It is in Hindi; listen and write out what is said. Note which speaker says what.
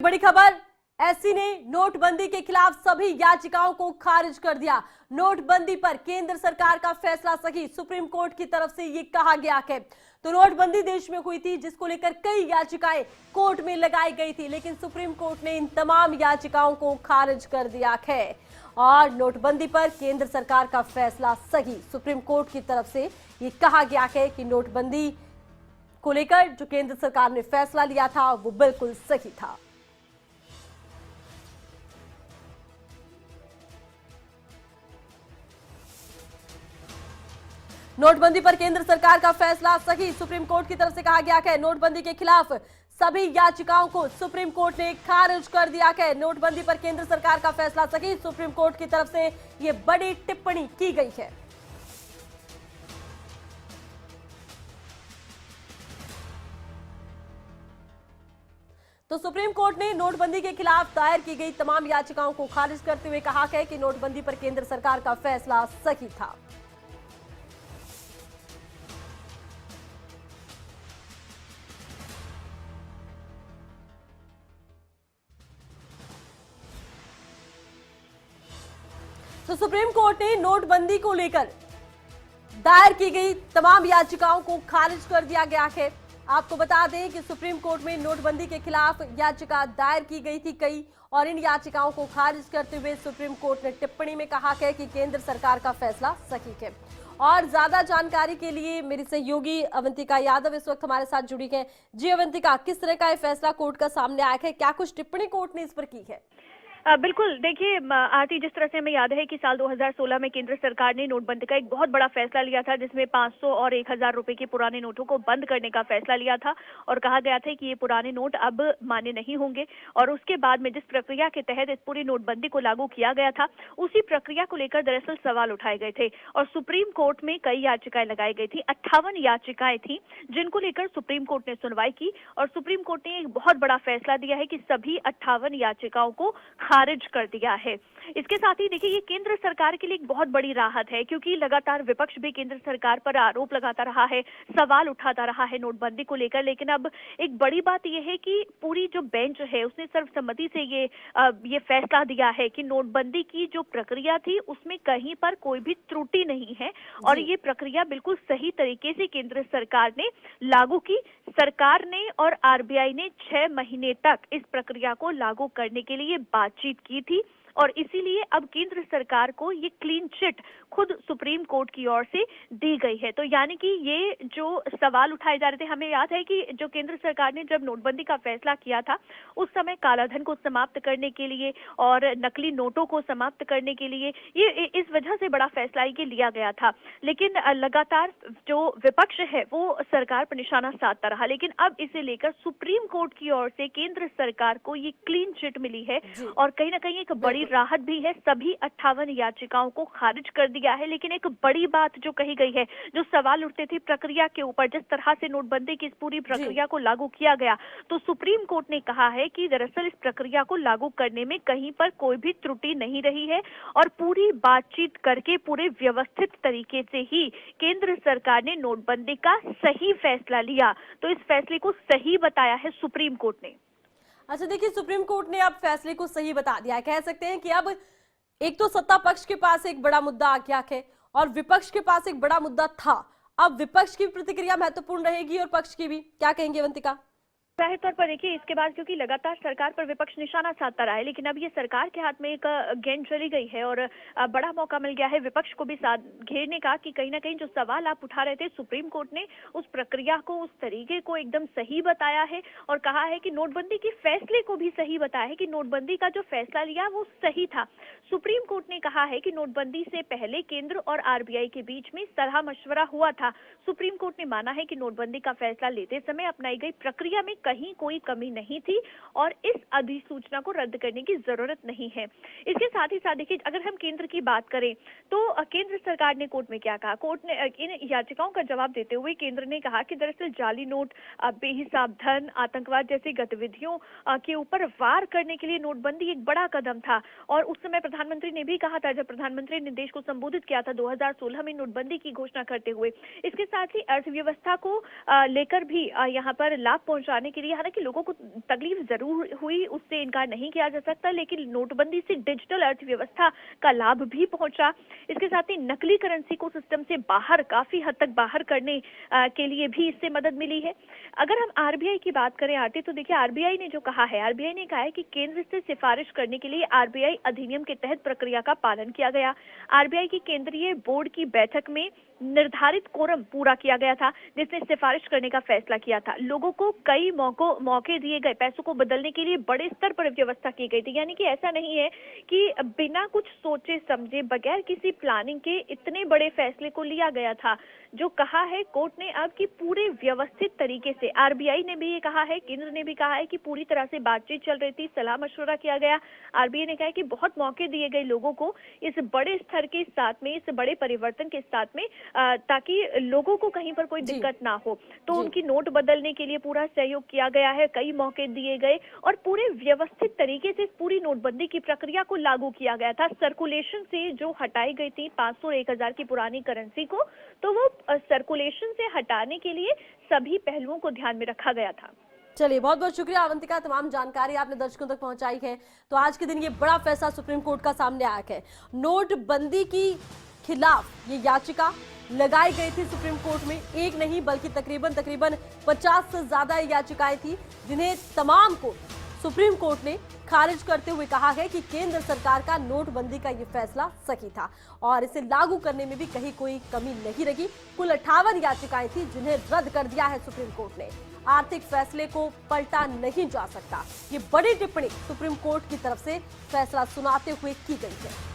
Speaker 1: बड़ी खबर, एससी ने नोटबंदी के खिलाफ सभी याचिकाओं को खारिज कर दिया। नोटबंदी पर केंद्र सरकार का फैसला सही, सुप्रीम कोर्ट की तरफ से ये कहा गया है। तो नोटबंदी देश में हुई थी, जिसको लेकर कई याचिकाएं कोर्ट में लगाई गई थी, लेकिन सुप्रीम कोर्ट ने इन तमाम याचिकाओं को खारिज कर दिया है और नोटबंदी पर केंद्र सरकार का फैसला सही, सुप्रीम कोर्ट की तरफ से ये कहा गया है कि नोटबंदी को लेकर जो केंद्र सरकार ने फैसला लिया था वो बिल्कुल सही था। नोटबंदी पर केंद्र सरकार का फैसला सही, सुप्रीम कोर्ट की तरफ से कहा गया है। नोटबंदी के खिलाफ सभी याचिकाओं को सुप्रीम कोर्ट ने खारिज कर दिया है। नोटबंदी पर केंद्र सरकार का फैसला सही, सुप्रीम कोर्ट की तरफ से यह बड़ी टिप्पणी की गई है। तो सुप्रीम कोर्ट ने नोटबंदी के खिलाफ दायर की गई तमाम याचिकाओं को खारिज करते हुए कहा है कि नोटबंदी पर केंद्र सरकार का फैसला सही था। तो सुप्रीम कोर्ट ने नोटबंदी को लेकर दायर की गई तमाम याचिकाओं को खारिज कर दिया गया है। आपको बता दें कि सुप्रीम कोर्ट में नोटबंदी के खिलाफ याचिका दायर की गई थी कई, और इन याचिकाओं को खारिज करते हुए सुप्रीम कोर्ट ने टिप्पणी में कहा है कि केंद्र सरकार का फैसला सही है। और ज्यादा जानकारी के लिए मेरी सहयोगी अवंतिका यादव इस वक्त हमारे साथ जुड़ी है। जी अवंतिका, किस तरह का यह फैसला कोर्ट का सामने आया है, क्या कुछ टिप्पणी कोर्ट ने इस पर की है?
Speaker 2: बिल्कुल, देखिए आरती, जिस तरह से हमें याद है कि साल 2016 में केंद्र सरकार ने नोटबंदी का एक बहुत बड़ा फैसला लिया था, जिसमें 500 और 1000 रुपए के पुराने नोटों को बंद करने का फैसला लिया था और कहा गया था कि ये पुराने नोट अब मान्य नहीं होंगे। और उसके बाद में जिस प्रक्रिया के तहत इस पूरी नोटबंदी को लागू किया गया था, उसी प्रक्रिया को लेकर दरअसल सवाल उठाए गए थे और सुप्रीम कोर्ट में कई याचिकाएं लगाई गई थी। 58 याचिकाएं थी जिनको लेकर सुप्रीम कोर्ट ने सुनवाई की और सुप्रीम कोर्ट ने एक बहुत बड़ा फैसला दिया है कि सभी 58 याचिकाओं को खारिज कर दिया है। इसके साथ ही देखिए, ये केंद्र सरकार के लिए एक बहुत बड़ी राहत है, क्योंकि लगातार विपक्ष भी केंद्र सरकार पर आरोप लगाता रहा है, सवाल उठाता रहा है नोटबंदी को लेकर। लेकिन अब एक बड़ी बात यह है कि पूरी जो बेंच है उसने सर्वसम्मति से ये फैसला दिया है कि नोटबंदी की जो प्रक्रिया थी उसमें कहीं पर कोई भी त्रुटि नहीं है और ये प्रक्रिया बिल्कुल सही तरीके से केंद्र सरकार ने लागू की। सरकार ने और आरबीआई ने 6 महीने तक इस प्रक्रिया को लागू करने के लिए बातचीत की थी और इसीलिए अब केंद्र सरकार को ये क्लीन चिट खुद सुप्रीम कोर्ट की ओर से दी गई है। तो यानी कि ये जो सवाल उठाए जा रहे थे, हमें याद है कि जो केंद्र सरकार ने जब नोटबंदी का फैसला किया था उस समय कालाधन को समाप्त करने के लिए और नकली नोटों को समाप्त करने के लिए ये इस वजह से बड़ा फैसला ये लिया गया था। लेकिन लगातार जो विपक्ष है वो सरकार पर निशाना साधता रहा, लेकिन अब इसे लेकर सुप्रीम कोर्ट की ओर से केंद्र सरकार को ये क्लीन चिट मिली है और कहीं ना कहीं एक बड़ी राहत भी है। सभी 58 याचिकाओं को खारिज कर दिया है। लेकिन एक बड़ी बात जो कही गई है, जो सवाल उठते थे प्रक्रिया के ऊपर, जिस तरह से नोटबंदी की इस पूरी प्रक्रिया को लागू किया गया, तो सुप्रीम कोर्ट ने कहा है कि दरअसल इस प्रक्रिया को लागू करने में कहीं पर कोई भी त्रुटि नहीं रही है और पूरी बातचीत करके पूरे व्यवस्थित तरीके से ही केंद्र सरकार ने नोटबंदी का सही फैसला लिया। तो इस फैसले को सही बताया है सुप्रीम कोर्ट ने।
Speaker 1: अच्छा, देखिए, सुप्रीम कोर्ट ने अब फैसले को सही बता दिया है। कह सकते हैं कि अब एक तो सत्ता पक्ष के पास एक बड़ा मुद्दा आ गया है और विपक्ष के पास एक बड़ा मुद्दा था। अब विपक्ष की प्रतिक्रिया महत्वपूर्ण रहेगी और पक्ष की भी। क्या कहेंगे अवंतिका?
Speaker 2: जाहिर तौर पर देखिए, इसके बाद क्योंकि लगातार सरकार पर विपक्ष निशाना साधता रहा है, लेकिन अब ये सरकार के हाथ में एक गेंद चली गई है और बड़ा मौका मिल गया है विपक्ष को भी साथ घेरने का कि कहीं ना कहीं जो सवाल आप उठा रहे थे, सुप्रीम कोर्ट ने उस प्रक्रिया को, उस तरीके को एकदम सही बताया है और कहा है कि नोटबंदी के फैसले को भी सही बताया है कि नोटबंदी का जो फैसला लिया वो सही था। सुप्रीम कोर्ट ने कहा है कि नोटबंदी से पहले केंद्र और आरबीआई के बीच में सलाह मशवरा हुआ था। सुप्रीम कोर्ट ने माना है कि नोटबंदी का फैसला लेते समय अपनाई गई प्रक्रिया में कहीं कोई कमी नहीं थी और इस अधिसूचना को रद्द करने की जरूरत नहीं है। इसके साथ ही साथ देखिए, अगर हम केंद्र की बात करें तो केंद्र सरकार ने कोर्ट में क्या कहा? कोर्ट ने इन याचिकाओं का जवाब देते हुए केंद्र ने कहा कि दरअसल जाली नोट, बेहिसाब धन, आतंकवाद जैसी गतिविधियों के ऊपर वार करने के लिए नोटबंदी एक बड़ा कदम था और उस समय प्रधानमंत्री ने भी कहा था, जब प्रधानमंत्री ने देश को संबोधित किया था 2016 में नोटबंदी की घोषणा करते हुए। इसके साथ ही अर्थव्यवस्था को लेकर भी यहाँ पर लाभ पहुंचाने के लिए, हालांकि लोगों को तकलीफ जरूर हुई, उससे इनकार नहीं किया जा सकता, लेकिन नोटबंदी से डिजिटल अर्थव्यवस्था का लाभ भी पहुंचा। इसके साथ ही नकली करेंसी को सिस्टम से बाहर, काफी हद तक बाहर करने के लिए भी इससे मदद मिली है। अगर हम आरबीआई की बात करें आरती, तो देखिए आरबीआई ने जो कहा है, आरबीआई ने कहा है कि केंद्र से सिफारिश करने के लिए आरबीआई अधिनियम के तहत प्रक्रिया का पालन किया गया। आरबीआई की केंद्रीय बोर्ड की बैठक में निर्धारित कोरम पूरा किया गया था, जिसने सिफारिश करने का फैसला किया था। लोगों को कई मौके दिए गए, पैसों को बदलने के लिए बड़े स्तर पर व्यवस्था की गई थी। यानी कि ऐसा नहीं है कि बिना कुछ सोचे समझे, बगैर किसी प्लानिंग के इतने बड़े फैसले को लिया गया था। जो कहा है कोर्ट ने अब कि पूरे व्यवस्थित तरीके से, आरबीआई ने भी ये कहा है, केंद्र ने भी कहा है कि पूरी तरह से बातचीत चल रही थी, सलाह मशवरा किया गया। आरबीआई ने कहा है कि बहुत मौके दिए गए लोगों को इस बड़े स्तर के साथ में, इस बड़े परिवर्तन के साथ में, ताकि लोगों को कहीं पर कोई दिक्कत ना हो। तो उनकी नोट बदलने के लिए पूरा सहयोग किया गया है, कई मौके दिए गए और पूरे व्यवस्थित तरीके से पूरी नोटबंदी की प्रक्रिया को लागू किया गया था। सर्कुलेशन से जो हटाई गई थी 500 और 1000 की पुरानी करेंसी को, तो वो सर्कुलेशन से हटाने के लिए सभी पहलुओं को ध्यान में रखा गया था।
Speaker 1: चलिए, बहुत बहुत शुक्रिया अवंतिका, तमाम जानकारी आपने दर्शकों तक पहुंचाई है। तो आज के दिन ये बड़ा फैसला सुप्रीम कोर्ट का सामने आया है। नोटबंदी की खिलाफ ये याचिका लगाई गई थी सुप्रीम कोर्ट में, एक नहीं बल्कि तकरीबन 50 से ज्यादा याचिकाएं थी, जिन्हें तमाम को सुप्रीम कोर्ट ने खारिज करते हुए कहा है कि केंद्र सरकार का नोटबंदी का ये फैसला सही था और इसे लागू करने में भी कहीं कोई कमी नहीं रही। कुल 58 याचिकाएं थी जिन्हें रद्द कर दिया है सुप्रीम कोर्ट ने। आर्थिक फैसले को पलटा नहीं जा सकता, ये बड़ी टिप्पणी सुप्रीम कोर्ट की तरफ से फैसला सुनाते हुए की गई है।